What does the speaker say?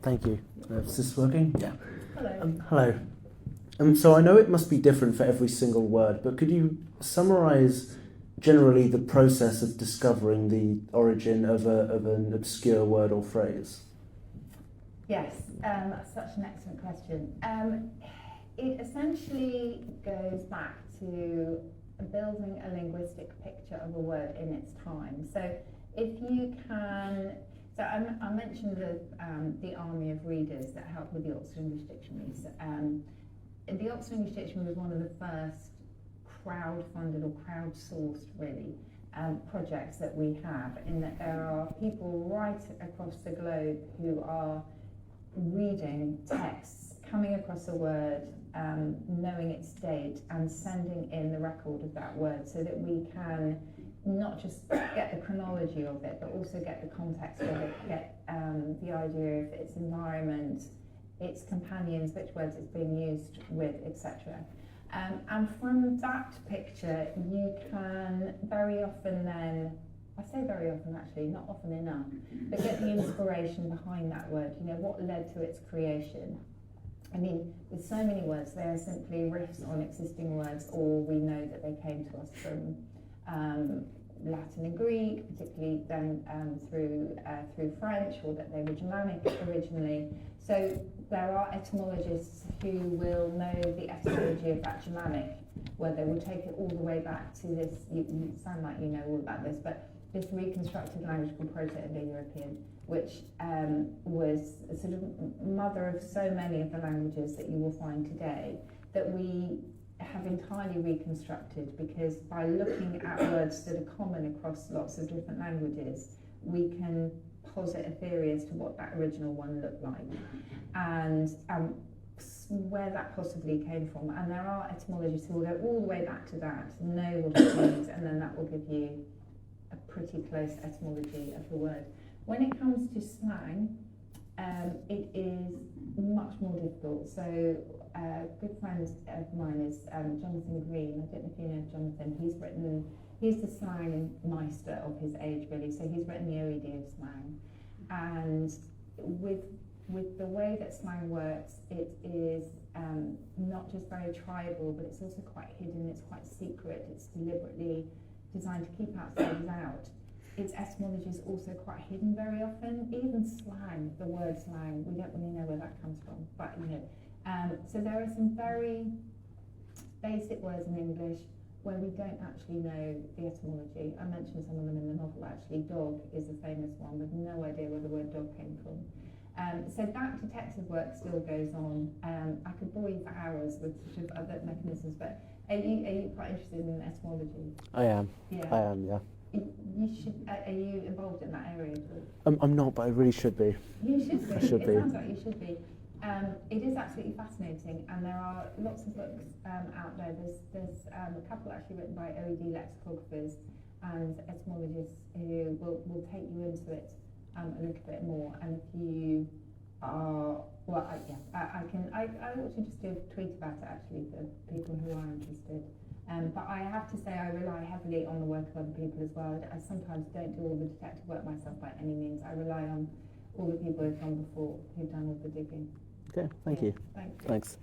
Thank you. Is this working? Yeah. Hello. Hello. So I know it must be different for every single word, but could you summarise generally the process of discovering the origin of an obscure word or phrase? Yes, that's such an excellent question. It essentially goes back to building a linguistic picture of a word in its time. So if you can, so I mentioned the army of readers that help with the Oxford English Dictionaries. The Oxford English Dictionary was one of the first crowd-funded or crowd-sourced, really, projects that we have, in that there are people right across the globe who are reading texts, coming across a word, knowing its date, and sending in the record of that word so that we can not just get the chronology of it, but also get the context of it, get the idea of its environment, its companions, which words it's being used with, etc. And from that picture, you can very often then, I say very often actually, not often enough, but get the inspiration behind that word, you know, what led to its creation. I mean, with so many words, they are simply riffs on existing words, or we know that they came to us from Latin and Greek, particularly then through French, or that they were Germanic originally. So there are etymologists who will know the etymology of that Germanic, where they will take it all the way back to this, you sound like you know all about this, but this reconstructed language called Proto-Indo-European, which was a sort of mother of so many of the languages that you will find today, that we have entirely reconstructed, because by looking at words that are common across lots of different languages, we can posit a theory as to what that original one looked like, and where that possibly came from. And there are etymologists who will go all the way back to that, know what it means, and then that will give you a pretty close etymology of the word. When it comes to slang, it is much more difficult. So a good friend of mine is Jonathan Green. I don't know if you know Jonathan. He's the slang meister of his age, really. So he's written the OED of slang. And with the way that slang works, it is not just very tribal, but it's also quite hidden, it's quite secret, it's deliberately designed to keep outsiders out. Its etymology is also quite hidden very often. Even slang, the word slang, we don't really know where that comes from, but you know. So there are some very basic words in English where we don't actually know the etymology. I mentioned some of them in the novel actually. Dog is a famous one with no idea where the word dog came from. So that detective work still goes on. I could bore you for hours with sort of other mechanisms, but are you quite interested in etymology? I am. Yeah. I am, yeah. You should. Are you involved in that area? I'm not, but I really should be. You should be. I should be. It sounds like you should be. It is absolutely fascinating, and there are lots of books out there. There's a couple actually written by OED lexicographers and etymologists who will take you into it a little bit more. And if you are, well, I ought to just do a tweet about it actually for people who are interested. But I have to say I rely heavily on the work of other people as well. I sometimes don't do all the detective work myself by any means. I rely on all the people who've gone before, who've done all the digging. Okay, thank you. Thanks. Thanks.